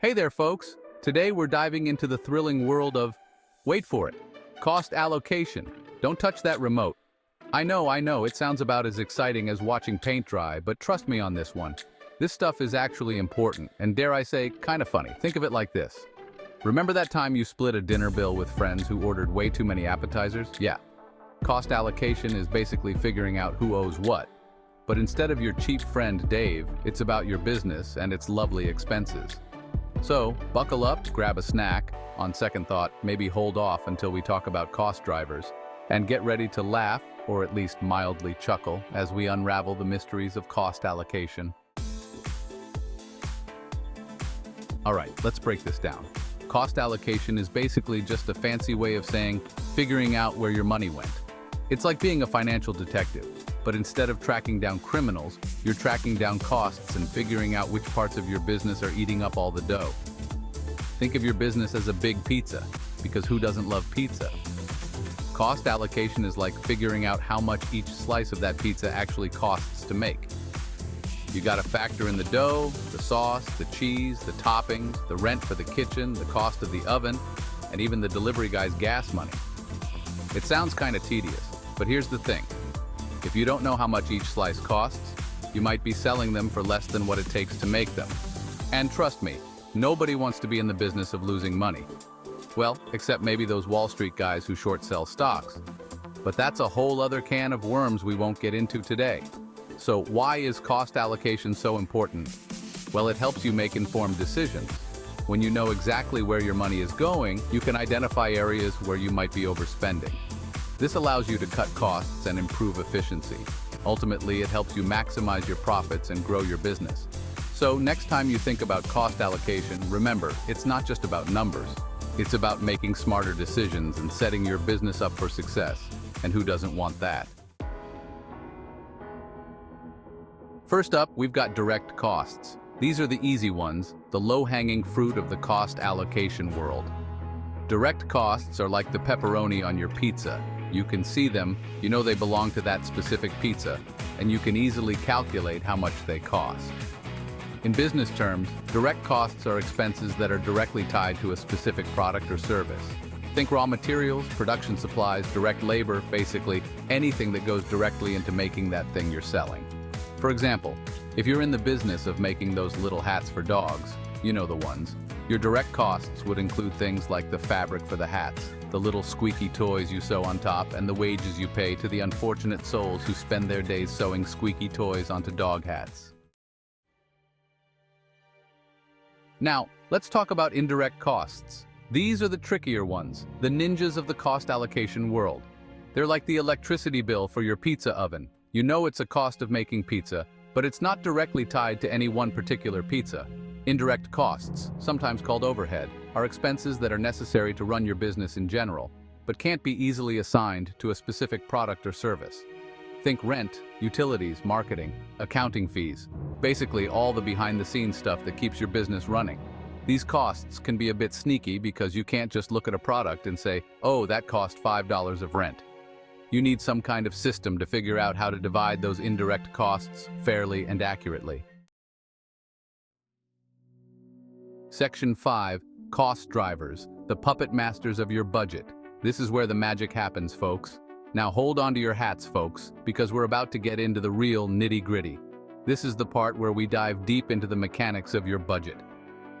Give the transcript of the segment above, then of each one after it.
Hey there, folks! Today we're diving into the thrilling world of, wait for it, cost allocation. Don't touch that remote. I know, it sounds about as exciting as watching paint dry, but trust me on this one. This stuff is actually important, and dare I say, kind of funny. Think of it like this. Remember that time you split a dinner bill with friends who ordered way too many appetizers? Yeah. Cost allocation is basically figuring out who owes what. But instead of your cheap friend Dave, it's about your business and its lovely expenses. So, buckle up, grab a snack, on second thought, maybe hold off until we talk about cost drivers, and get ready to laugh, or at least mildly chuckle, as we unravel the mysteries of cost allocation. Alright, let's break this down. Cost allocation is basically just a fancy way of saying figuring out where your money went. It's like being a financial detective, but instead of tracking down criminals, you're tracking down costs and figuring out which parts of your business are eating up all the dough. Think of your business as a big pizza, because who doesn't love pizza? Cost allocation is like figuring out how much each slice of that pizza actually costs to make. You gotta factor in the dough, the sauce, the cheese, the toppings, the rent for the kitchen, the cost of the oven, and even the delivery guy's gas money. It sounds kinda tedious, but here's the thing. If you don't know how much each slice costs, you might be selling them for less than what it takes to make them. And trust me, nobody wants to be in the business of losing money. Well, except maybe those Wall Street guys who short sell stocks. But that's a whole other can of worms we won't get into today. So why is cost allocation so important? Well, it helps you make informed decisions. When you know exactly where your money is going, you can identify areas where you might be overspending. This allows you to cut costs and improve efficiency. Ultimately, it helps you maximize your profits and grow your business. So next time you think about cost allocation, remember, it's not just about numbers. It's about making smarter decisions and setting your business up for success. And who doesn't want that? First up, we've got direct costs. These are the easy ones, the low-hanging fruit of the cost allocation world. Direct costs are like the pepperoni on your pizza. You can see them, you know they belong to that specific pizza, and you can easily calculate how much they cost. In business terms, direct costs are expenses that are directly tied to a specific product or service. Think raw materials, production supplies, direct labor, basically anything that goes directly into making that thing you're selling. For example, if you're in the business of making those little hats for dogs, you know the ones, your direct costs would include things like the fabric for the hats, the little squeaky toys you sew on top, and the wages you pay to the unfortunate souls who spend their days sewing squeaky toys onto dog hats. Now, let's talk about indirect costs. These are the trickier ones, the ninjas of the cost allocation world. They're like the electricity bill for your pizza oven. You know it's a cost of making pizza, but it's not directly tied to any one particular pizza. Indirect costs, sometimes called overhead, are expenses that are necessary to run your business in general, but can't be easily assigned to a specific product or service. Think rent, utilities, marketing, accounting fees, basically all the behind-the-scenes stuff that keeps your business running. These costs can be a bit sneaky because you can't just look at a product and say, oh, that cost $5 of rent. You need some kind of system to figure out how to divide those indirect costs fairly and accurately. Section 5, Cost Drivers, the puppet masters of your budget. This is where the magic happens, folks. Now hold on to your hats, folks, because we're about to get into the real nitty-gritty. This is the part where we dive deep into the mechanics of your budget.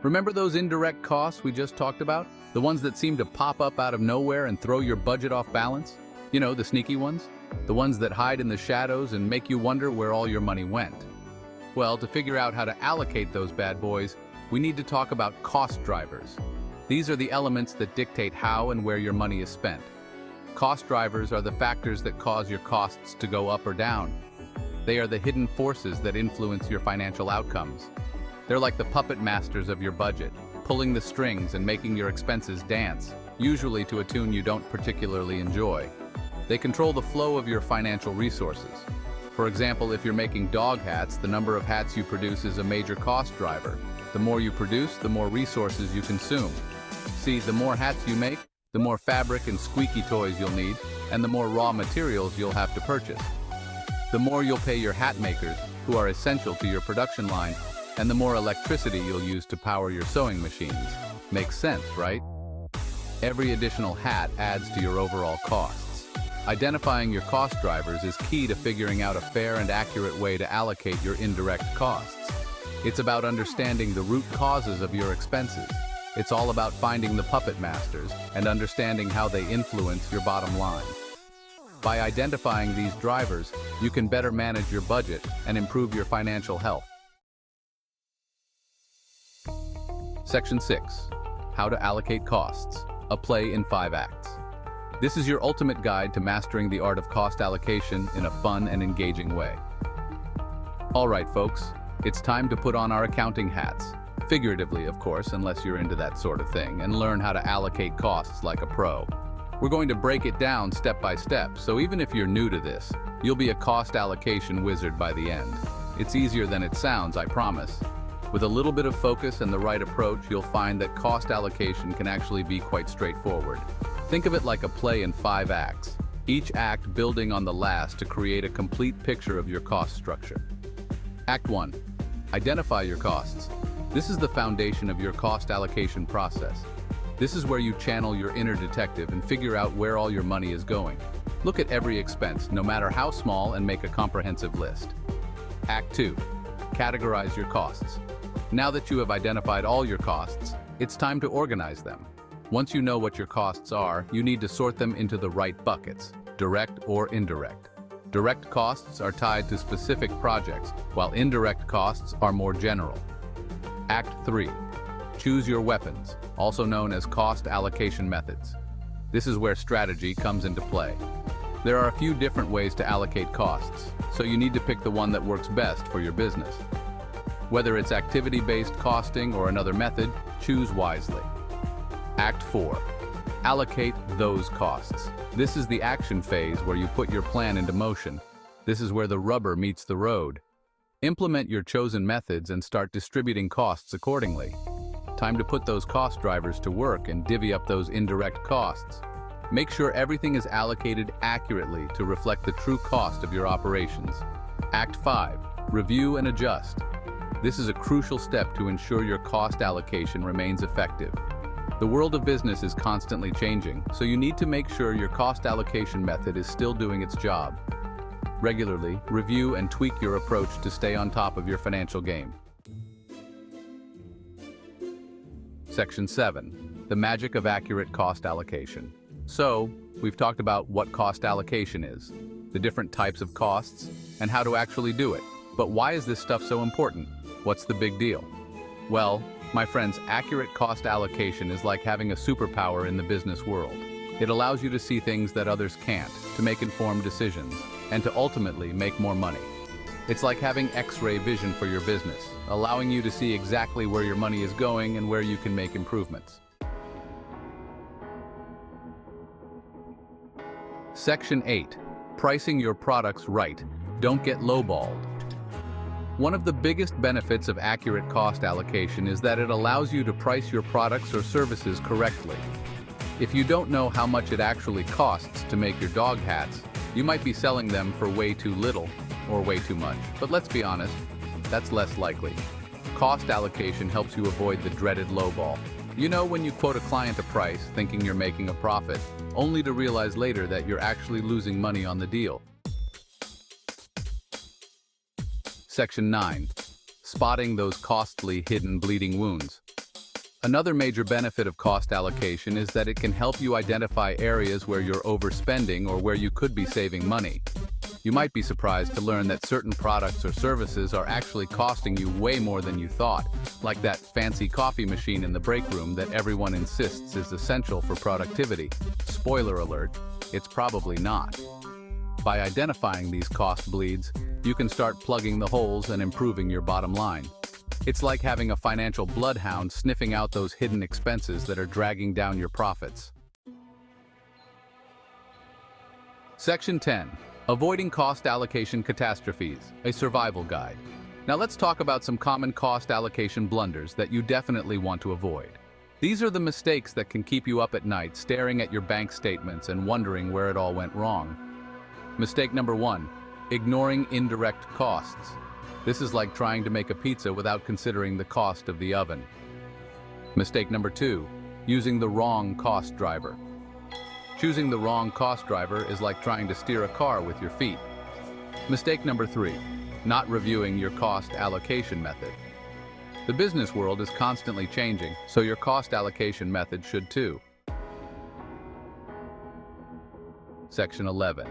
Remember those indirect costs we just talked about? The ones that seem to pop up out of nowhere and throw your budget off balance? You know, the sneaky ones? The ones that hide in the shadows and make you wonder where all your money went. Well, to figure out how to allocate those bad boys, we need to talk about cost drivers. These are the elements that dictate how and where your money is spent. Cost drivers are the factors that cause your costs to go up or down. They are the hidden forces that influence your financial outcomes. They're like the puppet masters of your budget, pulling the strings and making your expenses dance, usually to a tune you don't particularly enjoy. They control the flow of your financial resources. For example, if you're making dog hats, the number of hats you produce is a major cost driver. The more you produce, the more resources you consume. See, the more hats you make, the more fabric and squeaky toys you'll need, and the more raw materials you'll have to purchase. The more you'll pay your hat makers, who are essential to your production line, and the more electricity you'll use to power your sewing machines. Makes sense, right? Every additional hat adds to your overall costs. Identifying your cost drivers is key to figuring out a fair and accurate way to allocate your indirect costs. It's about understanding the root causes of your expenses. It's all about finding the puppet masters and understanding how they influence your bottom line. By identifying these drivers, you can better manage your budget and improve your financial health. Section 6. How to allocate costs. A play in 5 acts. This is your ultimate guide to mastering the art of cost allocation in a fun and engaging way. All right, folks, it's time to put on our accounting hats. Figuratively, of course, unless you're into that sort of thing, and learn how to allocate costs like a pro. We're going to break it down step by step, so even if you're new to this, you'll be a cost allocation wizard by the end. It's easier than it sounds, I promise. With a little bit of focus and the right approach, you'll find that cost allocation can actually be quite straightforward. Think of it like a play in 5 acts, each act building on the last to create a complete picture of your cost structure. Act 1. Identify your costs. This is the foundation of your cost allocation process. This is where you channel your inner detective and figure out where all your money is going. Look at every expense, no matter how small, and make a comprehensive list. Act 2. Categorize your costs. Now that you have identified all your costs, it's time to organize them. Once you know what your costs are, you need to sort them into the right buckets, direct or indirect. Direct costs are tied to specific projects, while indirect costs are more general. Act 3. Choose your weapons, also known as cost allocation methods. This is where strategy comes into play. There are a few different ways to allocate costs, so you need to pick the one that works best for your business. Whether it's activity-based costing or another method, choose wisely. Act 4. Allocate those costs. This is the action phase where you put your plan into motion. This is where the rubber meets the road. Implement your chosen methods and start distributing costs accordingly. Time to put those cost drivers to work and divvy up those indirect costs. Make sure everything is allocated accurately to reflect the true cost of your operations. Act 5. Review and adjust. This is a crucial step to ensure your cost allocation remains effective. The world of business is constantly changing, so you need to make sure your cost allocation method is still doing its job. Regularly, review and tweak your approach to stay on top of your financial game. Section 7. The magic of accurate cost allocation. So, we've talked about what cost allocation is, the different types of costs, and how to actually do it. But why is this stuff so important? What's the big deal? Well, my friends, accurate cost allocation is like having a superpower in the business world. It allows you to see things that others can't, to make informed decisions, and to ultimately make more money. It's like having X-ray vision for your business, allowing you to see exactly where your money is going and where you can make improvements. Section 8. Pricing your products right. Don't get lowballed. One of the biggest benefits of accurate cost allocation is that it allows you to price your products or services correctly. If you don't know how much it actually costs to make your dog hats, you might be selling them for way too little or way too much. But let's be honest, that's less likely. Cost allocation helps you avoid the dreaded lowball. You know, when you quote a client a price thinking you're making a profit, only to realize later that you're actually losing money on the deal. Section 9. Spotting those costly, hidden bleeding wounds. Another major benefit of cost allocation is that it can help you identify areas where you're overspending or where you could be saving money. You might be surprised to learn that certain products or services are actually costing you way more than you thought, like that fancy coffee machine in the break room that everyone insists is essential for productivity. Spoiler alert, it's probably not. By identifying these cost bleeds, you can start plugging the holes and improving your bottom line. It's like having a financial bloodhound sniffing out those hidden expenses that are dragging down your profits. Section 10. Avoiding cost allocation catastrophes, a survival guide. Now let's talk about some common cost allocation blunders that you definitely want to avoid. These are the mistakes that can keep you up at night staring at your bank statements and wondering where it all went wrong. Mistake number 1. Ignoring indirect costs. This is like trying to make a pizza without considering the cost of the oven. Mistake number 2, using the wrong cost driver. Choosing the wrong cost driver is like trying to steer a car with your feet. Mistake number 3, not reviewing your cost allocation method. The business world is constantly changing, so your cost allocation method should too. Section 11.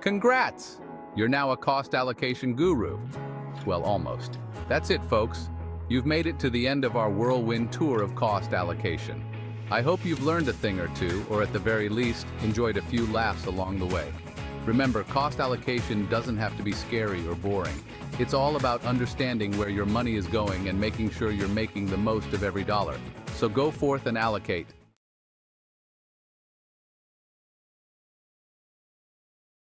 Congrats! You're now a cost allocation guru. Well, almost. That's it, folks. You've made it to the end of our whirlwind tour of cost allocation. I hope you've learned a thing or two, or at the very least, enjoyed a few laughs along the way. Remember, cost allocation doesn't have to be scary or boring. It's all about understanding where your money is going and making sure you're making the most of every dollar. So go forth and allocate.